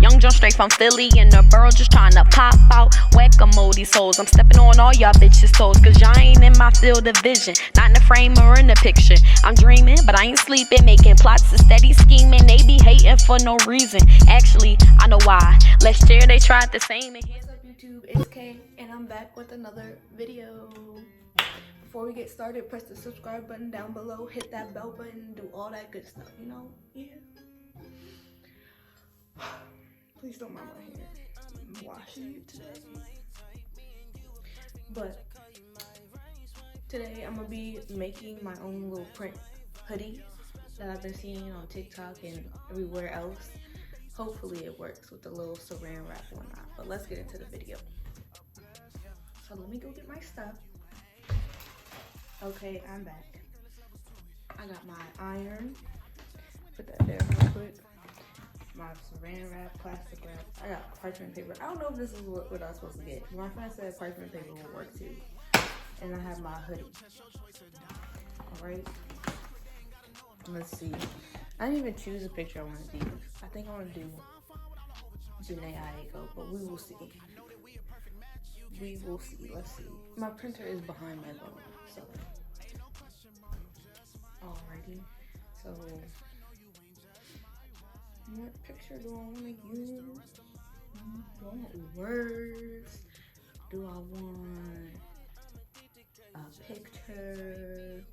Young John straight from Philly and the borough just trying to pop out. Whack-a-mole these hoes. I'm stepping on all y'all bitches' toes, cause y'all ain't in my field of vision. Not in the frame or in the picture. I'm dreaming, but I ain't sleeping. Making plots and steady scheming. They be hating for no reason. Actually, I know why. Last year they tried the same. What's up, YouTube? It's Kay, and I'm back with another video. Before we get started, press the subscribe button down below, hit that bell button, do all that good stuff, you know? Yeah. Please don't mind my hair. I'm washing it today. But today I'm gonna be making my own little print hoodie that I've been seeing on TikTok and everywhere else. Hopefully it works with the little saran wrap or not. But let's get into the video. So let me go get my stuff. Okay, I'm back. I got my iron. Put that there real quick. My saran wrap, plastic wrap. I got parchment paper. I don't know if this is what I'm supposed to get. My friend said parchment paper will work too. And I have my hoodie. Alright. Let's see. I didn't even choose a picture I want to do. I think I want to do Janae Aiko, but we will see. We will see. Let's see. My printer is behind my phone, so. Alrighty. So, what picture do I want to use? Do I want words? Do I want a picture?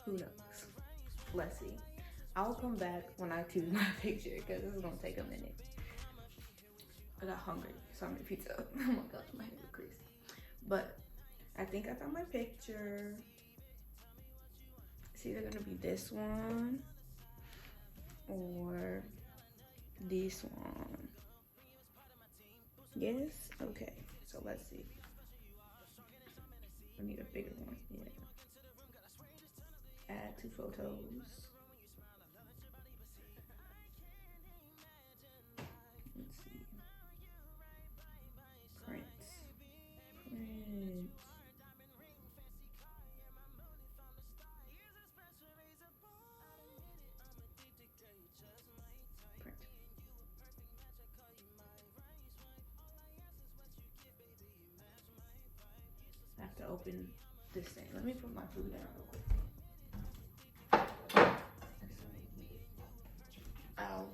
Who knows? Let's see. I'll come back when I choose my picture because this is gonna take a minute. I got hungry, so I made pizza. Oh my gosh, my hair is crazy. But I think I found my picture. It's either gonna be this one or this one. Yes? Okay, so let's see. I need a bigger one, yeah. Add 2 photos. Let's see. Print. Print. I have to open this thing. Let me put my food down real quick. Ow.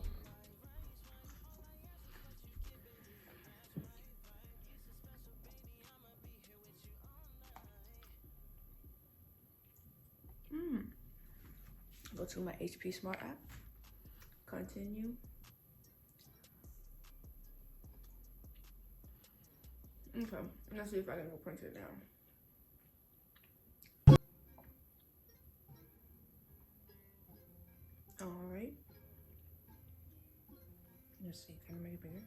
Go to my HP Smart app. Continue. Okay, let's see if I can go print it down. All right. Let's see, can I make it bigger?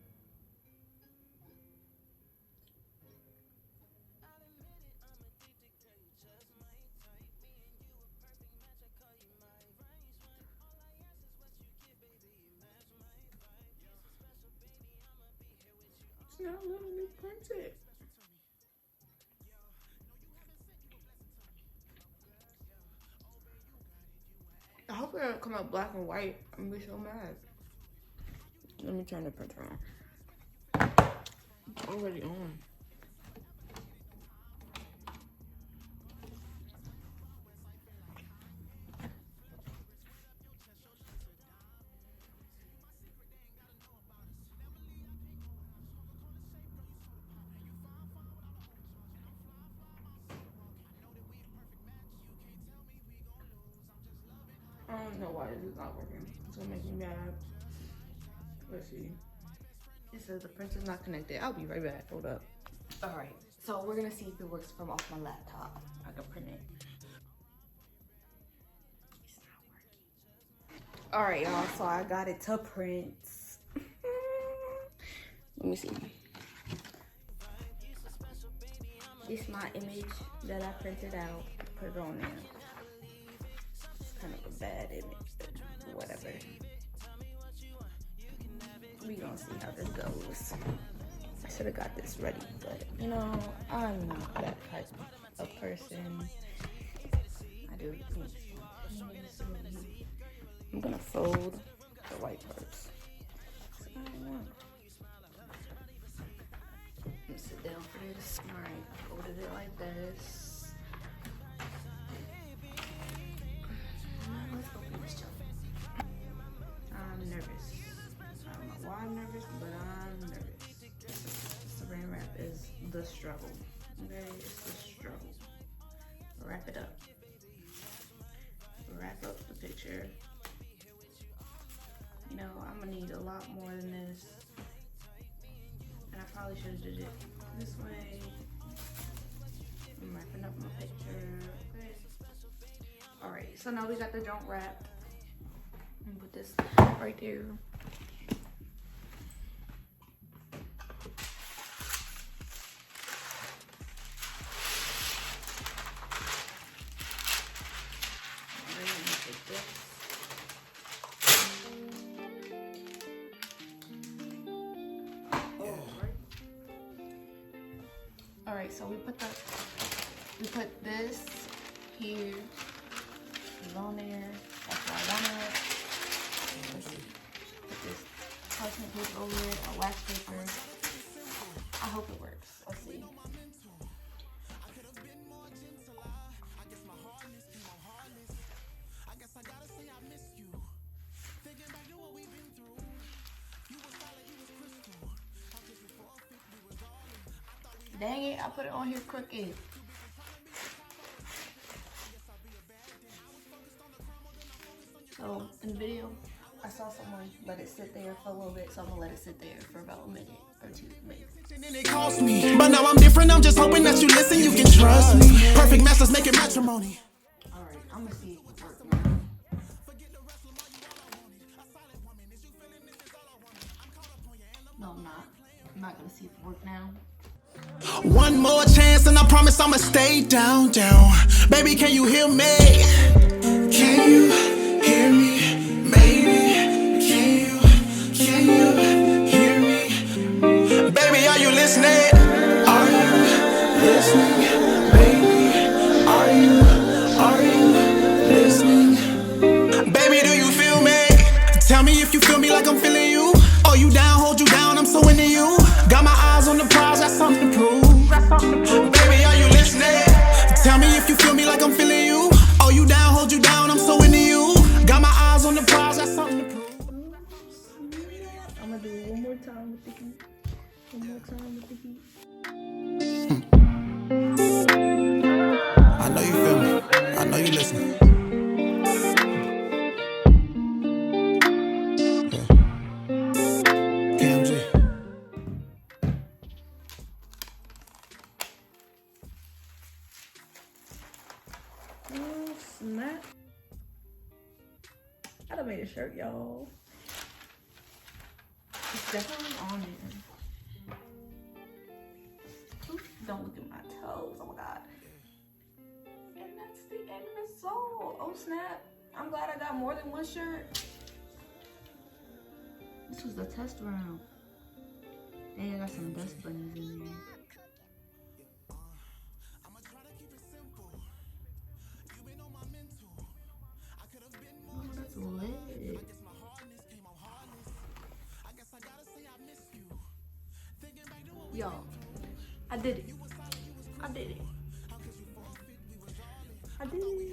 It's not letting me print it. I hope it don't come out black and white. I'm gonna be so mad. Let me turn the printer on. It's already on. I don't know why this is not working. It's gonna make me mad. Let's see. It says the printer's not connected. I'll be right back. Hold up. All right. So we're gonna see if it works from off my laptop. I can print it. It's not working. All right, y'all. So I got it to print. Let me see. It's my image that I printed out. Put it on there. Kind of a bad image, but whatever. We gonna see how this goes. I should have got this ready, but you know, I'm not that type of person. I do things. I'm gonna fold the white parts. So why I'm nervous, but I'm nervous. Saran wrap is the struggle. Okay, it's the struggle. Wrap it up. Wrap up the picture. You know, I'm gonna need a lot more than this. And I probably should have did it this way. I'm wrapping up my picture. Okay. Alright, so now we got the junk wrapped. I'm gonna put this right there. Alright, so we put this here, it's on there. That's what I wanted. Put this parchment paper over it, or wax paper. I hope it works. Let's see. Dang it, I put it on here crooked. So, in the video, I saw someone let it sit there for a little bit, so I'm gonna let it sit there for about a minute or two, maybe. It cost me, but now I'm different. I'm just hoping that you listen, you can trust me. Perfect masters making matrimony. Alright, I'm gonna see if it works now. No, I'm not. I'm not gonna see if it works now. One more chance and I promise I'ma stay down. Baby, can you hear me? Can you hear me? Baby, can you hear me? Baby, are you listening? Are you listening? Baby, are you listening? Baby, do you feel me? Tell me if you feel me like I'm feeling you. Oh, you down, hold you down, I'm so into you. Got my eyes on the prize, that's something to prove. Baby, are you listening? Tell me if you feel me like I'm feeling you. Oh, you down, hold you down, I'm so into you. Got my eyes on the prize, that's something to prove. I'm gonna do it one more time with the heat. One more time with the heat. I know you feel me. I know you listening. Oh, snap. I done made a shirt, y'all. It's definitely on there. Oof, don't look at my toes. Oh my god. And that's the end result. Oh snap. I'm glad I got more than one shirt. This was the test round. Dang, I got some dust bunnies in there. Oh, that's lit. Y'all, I did it. I did it. I did it.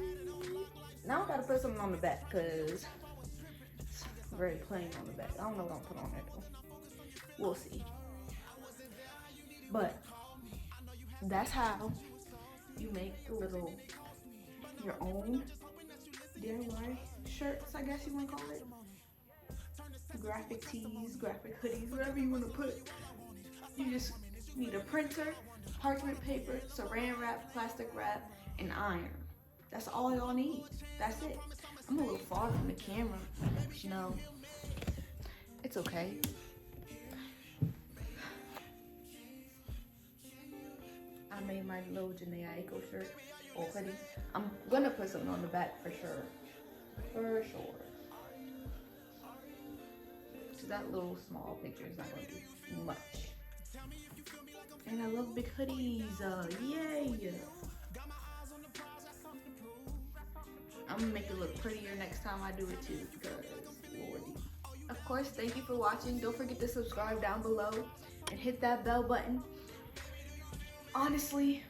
Now I gotta put something on the back because it's very plain on the back. I don't know what I'm gonna put on there though. We'll see. But that's how you make your own DIY shirts, I guess you wanna call it. Graphic tees, graphic hoodies, whatever you wanna put. You just need a printer, parchment paper, saran wrap, plastic wrap, and iron. That's all y'all need. That's it. I'm a little far from the camera, but you know, it's okay. I made my little Janae Aiko shirt or hoodie. I'm gonna put something on the back for sure. For sure. So that little small picture is not gonna do much. And I love big hoodies. Yay! I'm gonna make it look prettier next time I do it too, because lordy. Of course, thank you for watching. Don't forget to subscribe down below and hit that bell button. Honestly,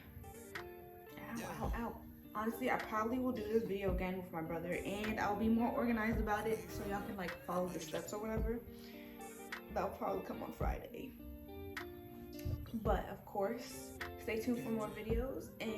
honestly, I probably will do this video again with my brother, and I'll be more organized about it so y'all can like follow the steps or whatever. that'll probably come on Friday. But of course, stay tuned for more videos, and